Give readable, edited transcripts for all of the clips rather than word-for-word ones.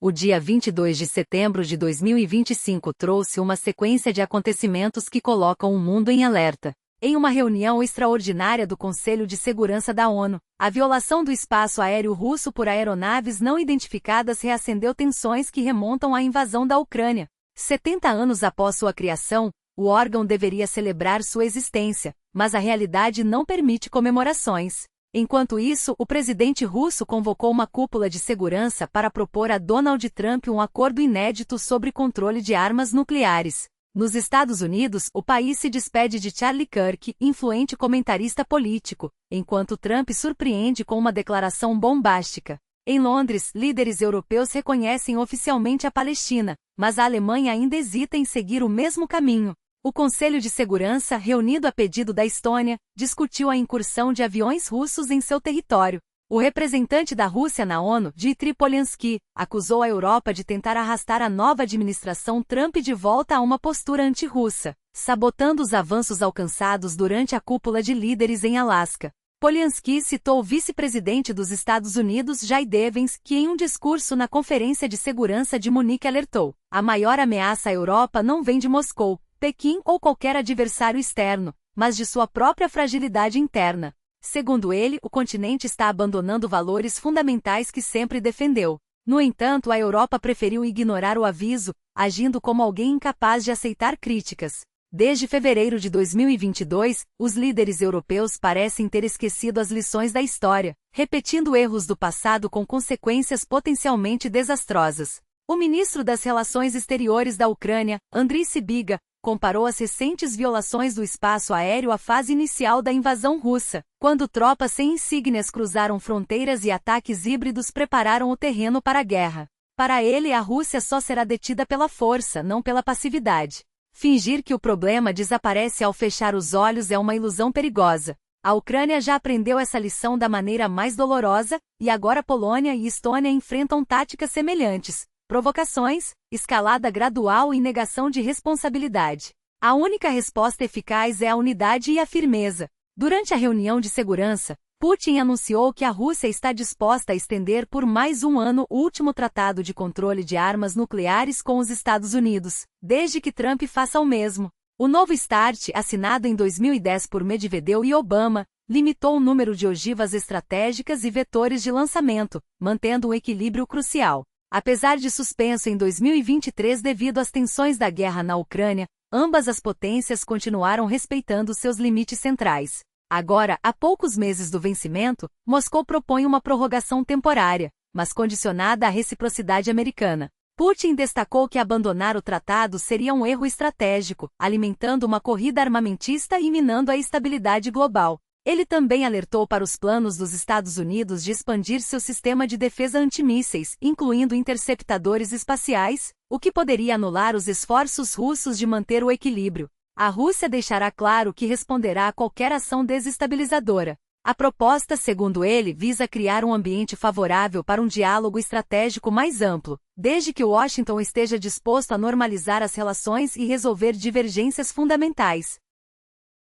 O dia 22 de setembro de 2025 trouxe uma sequência de acontecimentos que colocam o mundo em alerta. Em uma reunião extraordinária do Conselho de Segurança da ONU, a violação do espaço aéreo russo por aeronaves não identificadas reacendeu tensões que remontam à invasão da Ucrânia. 70 anos após sua criação, o órgão deveria celebrar sua existência, mas a realidade não permite comemorações. Enquanto isso, o presidente russo convocou uma cúpula de segurança para propor a Donald Trump um acordo inédito sobre controle de armas nucleares. Nos Estados Unidos, o país se despede de Charlie Kirk, influente comentarista político, enquanto Trump surpreende com uma declaração bombástica. Em Londres, líderes europeus reconhecem oficialmente a Palestina, mas a Alemanha ainda hesita em seguir o mesmo caminho. O Conselho de Segurança, reunido a pedido da Estônia, discutiu a incursão de aviões russos em seu território. O representante da Rússia na ONU, Dmitry Polyansky, acusou a Europa de tentar arrastar a nova administração Trump de volta a uma postura anti-russa, sabotando os avanços alcançados durante a cúpula de líderes em Alasca. Polyansky citou o vice-presidente dos Estados Unidos, J.D. Vance, que em um discurso na Conferência de Segurança de Munique alertou: a maior ameaça à Europa não vem de Moscou, Pequim ou qualquer adversário externo, mas de sua própria fragilidade interna. Segundo ele, o continente está abandonando valores fundamentais que sempre defendeu. No entanto, a Europa preferiu ignorar o aviso, agindo como alguém incapaz de aceitar críticas. Desde fevereiro de 2022, os líderes europeus parecem ter esquecido as lições da história, repetindo erros do passado com consequências potencialmente desastrosas. O ministro das Relações Exteriores da Ucrânia, Andriy Sybiga, comparou as recentes violações do espaço aéreo à fase inicial da invasão russa, quando tropas sem insígnias cruzaram fronteiras e ataques híbridos prepararam o terreno para a guerra. Para ele, a Rússia só será detida pela força, não pela passividade. Fingir que o problema desaparece ao fechar os olhos é uma ilusão perigosa. A Ucrânia já aprendeu essa lição da maneira mais dolorosa, e agora Polônia e Estônia enfrentam táticas semelhantes. Provocações, escalada gradual e negação de responsabilidade. A única resposta eficaz é a unidade e a firmeza. Durante a reunião de segurança, Putin anunciou que a Rússia está disposta a estender por mais um ano o último tratado de controle de armas nucleares com os Estados Unidos, desde que Trump faça o mesmo. O novo START, assinado em 2010 por Medvedev e Obama, limitou o número de ogivas estratégicas e vetores de lançamento, mantendo um equilíbrio crucial. Apesar de suspenso em 2023 devido às tensões da guerra na Ucrânia, ambas as potências continuaram respeitando seus limites centrais. Agora, há poucos meses do vencimento, Moscou propõe uma prorrogação temporária, mas condicionada à reciprocidade americana. Putin destacou que abandonar o tratado seria um erro estratégico, alimentando uma corrida armamentista e minando a estabilidade global. Ele também alertou para os planos dos Estados Unidos de expandir seu sistema de defesa antimísseis, incluindo interceptadores espaciais, o que poderia anular os esforços russos de manter o equilíbrio. A Rússia deixará claro que responderá a qualquer ação desestabilizadora. A proposta, segundo ele, visa criar um ambiente favorável para um diálogo estratégico mais amplo, desde que Washington esteja disposto a normalizar as relações e resolver divergências fundamentais.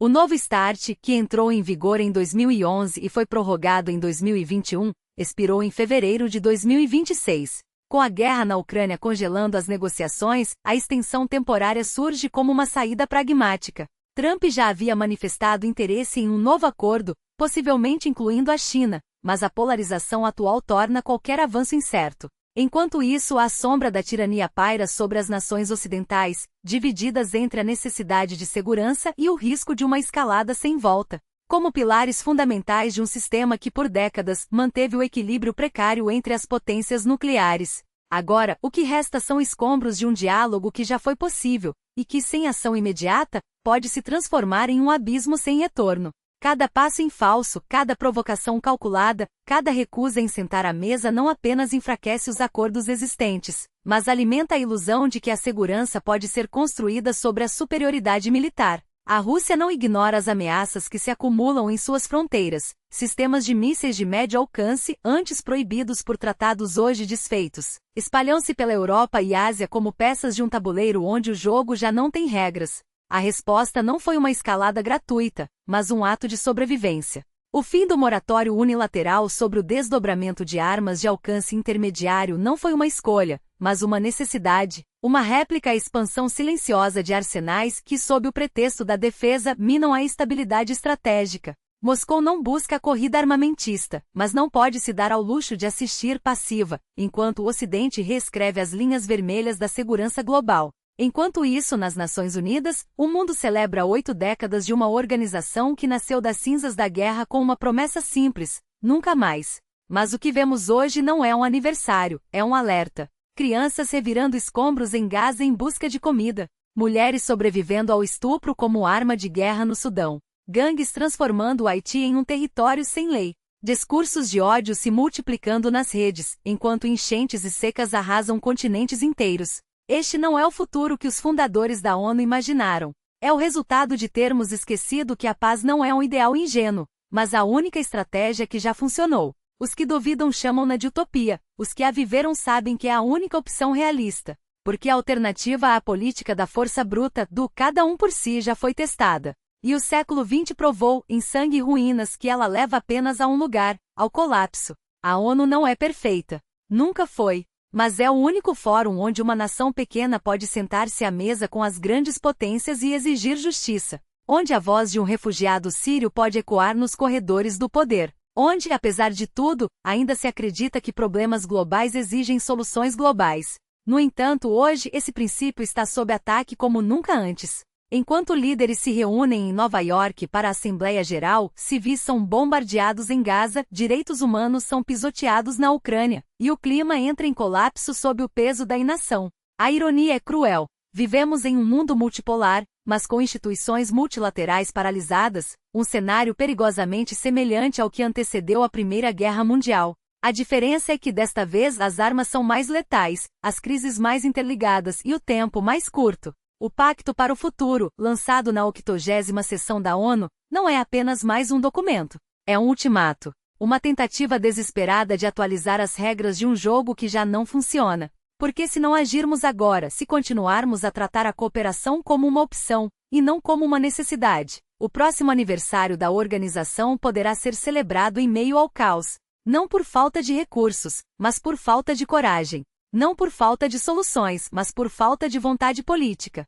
O novo START, que entrou em vigor em 2011 e foi prorrogado em 2021, expirou em fevereiro de 2026. Com a guerra na Ucrânia congelando as negociações, a extensão temporária surge como uma saída pragmática. Trump já havia manifestado interesse em um novo acordo, possivelmente incluindo a China, mas a polarização atual torna qualquer avanço incerto. Enquanto isso, a sombra da tirania paira sobre as nações ocidentais, divididas entre a necessidade de segurança e o risco de uma escalada sem volta, como pilares fundamentais de um sistema que por décadas manteve o equilíbrio precário entre as potências nucleares. Agora, o que resta são escombros de um diálogo que já foi possível, e que, sem ação imediata, pode se transformar em um abismo sem retorno. Cada passo em falso, cada provocação calculada, cada recusa em sentar à mesa não apenas enfraquece os acordos existentes, mas alimenta a ilusão de que a segurança pode ser construída sobre a superioridade militar. A Rússia não ignora as ameaças que se acumulam em suas fronteiras, sistemas de mísseis de médio alcance, antes proibidos por tratados hoje desfeitos, espalham-se pela Europa e Ásia como peças de um tabuleiro onde o jogo já não tem regras. A resposta não foi uma escalada gratuita, mas um ato de sobrevivência. O fim do moratório unilateral sobre o desdobramento de armas de alcance intermediário não foi uma escolha, mas uma necessidade, uma réplica à expansão silenciosa de arsenais que, sob o pretexto da defesa, minam a estabilidade estratégica. Moscou não busca a corrida armamentista, mas não pode se dar ao luxo de assistir passiva, enquanto o Ocidente reescreve as linhas vermelhas da segurança global. Enquanto isso, nas Nações Unidas, o mundo celebra 8 décadas de uma organização que nasceu das cinzas da guerra com uma promessa simples: nunca mais. Mas o que vemos hoje não é um aniversário, é um alerta. Crianças revirando escombros em Gaza em busca de comida. Mulheres sobrevivendo ao estupro como arma de guerra no Sudão. Gangues transformando o Haiti em um território sem lei. Discursos de ódio se multiplicando nas redes, enquanto enchentes e secas arrasam continentes inteiros. Este não é o futuro que os fundadores da ONU imaginaram. É o resultado de termos esquecido que a paz não é um ideal ingênuo, mas a única estratégia que já funcionou. Os que duvidam chamam-na de utopia, os que a viveram sabem que é a única opção realista, porque a alternativa à política da força bruta, do cada um por si, já foi testada. E o século XX provou, em sangue e ruínas, que ela leva apenas a um lugar, ao colapso. A ONU não é perfeita. Nunca foi. Mas é o único fórum onde uma nação pequena pode sentar-se à mesa com as grandes potências e exigir justiça. Onde a voz de um refugiado sírio pode ecoar nos corredores do poder. Onde, apesar de tudo, ainda se acredita que problemas globais exigem soluções globais. No entanto, hoje esse princípio está sob ataque como nunca antes. Enquanto líderes se reúnem em Nova York para a Assembleia Geral, civis são bombardeados em Gaza, direitos humanos são pisoteados na Ucrânia, e o clima entra em colapso sob o peso da inação. A ironia é cruel. Vivemos em um mundo multipolar, mas com instituições multilaterais paralisadas, um cenário perigosamente semelhante ao que antecedeu a Primeira Guerra Mundial. A diferença é que desta vez as armas são mais letais, as crises mais interligadas e o tempo mais curto. O Pacto para o Futuro, lançado na 80ª sessão da ONU, não é apenas mais um documento. É um ultimato. Uma tentativa desesperada de atualizar as regras de um jogo que já não funciona. Porque se não agirmos agora, se continuarmos a tratar a cooperação como uma opção, e não como uma necessidade, o próximo aniversário da organização poderá ser celebrado em meio ao caos. Não por falta de recursos, mas por falta de coragem. Não por falta de soluções, mas por falta de vontade política.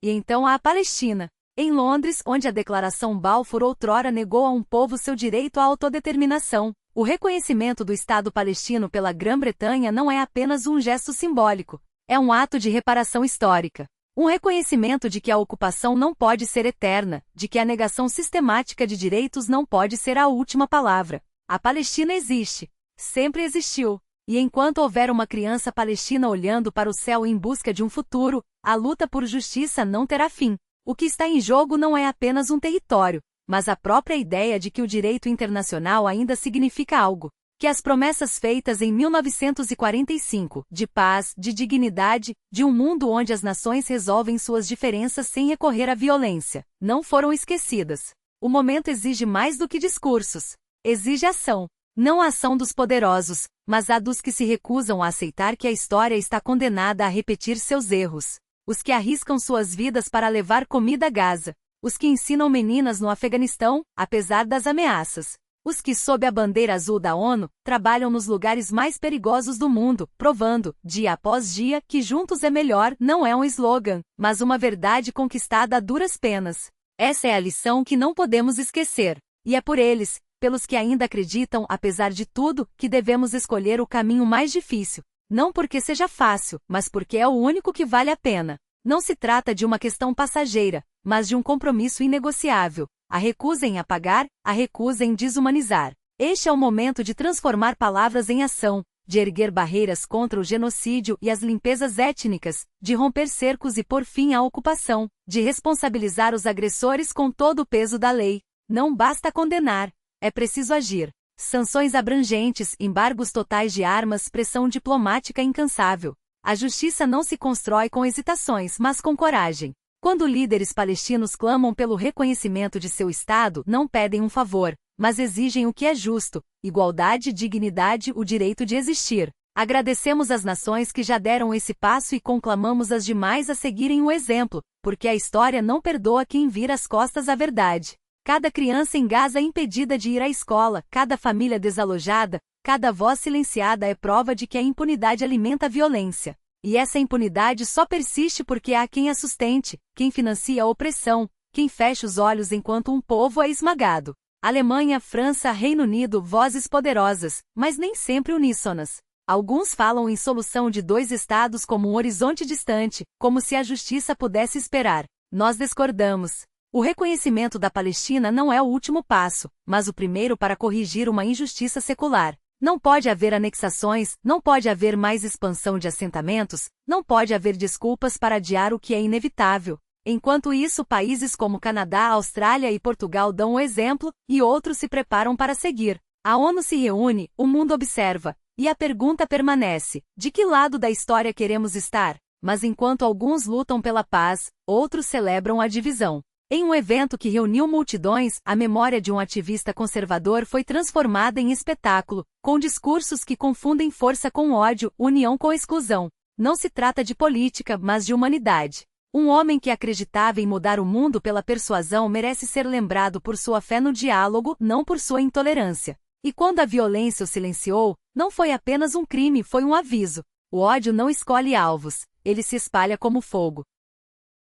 E então há a Palestina. Em Londres, onde a Declaração Balfour outrora negou a um povo seu direito à autodeterminação, o reconhecimento do Estado palestino pela Grã-Bretanha não é apenas um gesto simbólico, é um ato de reparação histórica. Um reconhecimento de que a ocupação não pode ser eterna, de que a negação sistemática de direitos não pode ser a última palavra. A Palestina existe. Sempre existiu. E enquanto houver uma criança palestina olhando para o céu em busca de um futuro, a luta por justiça não terá fim. O que está em jogo não é apenas um território, mas a própria ideia de que o direito internacional ainda significa algo. Que as promessas feitas em 1945, de paz, de dignidade, de um mundo onde as nações resolvem suas diferenças sem recorrer à violência, não foram esquecidas. O momento exige mais do que discursos. Exige ação. Não a ação dos poderosos, mas a dos que se recusam a aceitar que a história está condenada a repetir seus erros. Os que arriscam suas vidas para levar comida a Gaza. Os que ensinam meninas no Afeganistão, apesar das ameaças. Os que, sob a bandeira azul da ONU, trabalham nos lugares mais perigosos do mundo, provando, dia após dia, que juntos é melhor não é um slogan, mas uma verdade conquistada a duras penas. Essa é a lição que não podemos esquecer. E é por eles, pelos que ainda acreditam, apesar de tudo, que devemos escolher o caminho mais difícil. Não porque seja fácil, mas porque é o único que vale a pena. Não se trata de uma questão passageira, mas de um compromisso inegociável. A recusa em apagar, a recusa em desumanizar. Este é o momento de transformar palavras em ação, de erguer barreiras contra o genocídio e as limpezas étnicas, de romper cercos e pôr fim à ocupação, de responsabilizar os agressores com todo o peso da lei. Não basta condenar. É preciso agir. Sanções abrangentes, embargos totais de armas, pressão diplomática incansável. A justiça não se constrói com hesitações, mas com coragem. Quando líderes palestinos clamam pelo reconhecimento de seu Estado, não pedem um favor, mas exigem o que é justo: igualdade, dignidade, o direito de existir. Agradecemos às nações que já deram esse passo e conclamamos as demais a seguirem o exemplo, porque a história não perdoa quem vira as costas à verdade. Cada criança em Gaza impedida de ir à escola, cada família desalojada, cada voz silenciada é prova de que a impunidade alimenta a violência. E essa impunidade só persiste porque há quem a sustente, quem financia a opressão, quem fecha os olhos enquanto um povo é esmagado. Alemanha, França, Reino Unido, vozes poderosas, mas nem sempre uníssonas. Alguns falam em solução de 2 estados como um horizonte distante, como se a justiça pudesse esperar. Nós discordamos. O reconhecimento da Palestina não é o último passo, mas o primeiro para corrigir uma injustiça secular. Não pode haver anexações, não pode haver mais expansão de assentamentos, não pode haver desculpas para adiar o que é inevitável. Enquanto isso, países como Canadá, Austrália e Portugal dão o exemplo, e outros se preparam para seguir. A ONU se reúne, o mundo observa, e a pergunta permanece: de que lado da história queremos estar? Mas enquanto alguns lutam pela paz, outros celebram a divisão. Em um evento que reuniu multidões, a memória de um ativista conservador foi transformada em espetáculo, com discursos que confundem força com ódio, união com exclusão. Não se trata de política, mas de humanidade. Um homem que acreditava em mudar o mundo pela persuasão merece ser lembrado por sua fé no diálogo, não por sua intolerância. E quando a violência o silenciou, não foi apenas um crime, foi um aviso. O ódio não escolhe alvos, ele se espalha como fogo.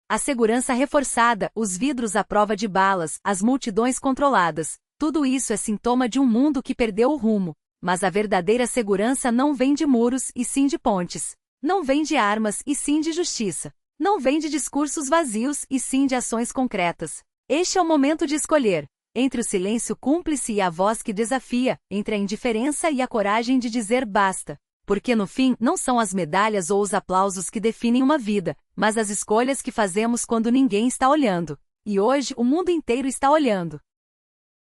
A segurança reforçada, os vidros à prova de balas, as multidões controladas, tudo isso é sintoma de um mundo que perdeu o rumo. Mas a verdadeira segurança não vem de muros, e sim de pontes. Não vem de armas, e sim de justiça. Não vem de discursos vazios, e sim de ações concretas. Este é o momento de escolher. Entre o silêncio cúmplice e a voz que desafia, entre a indiferença e a coragem de dizer basta. Porque no fim, não são as medalhas ou os aplausos que definem uma vida, mas as escolhas que fazemos quando ninguém está olhando. E hoje, o mundo inteiro está olhando.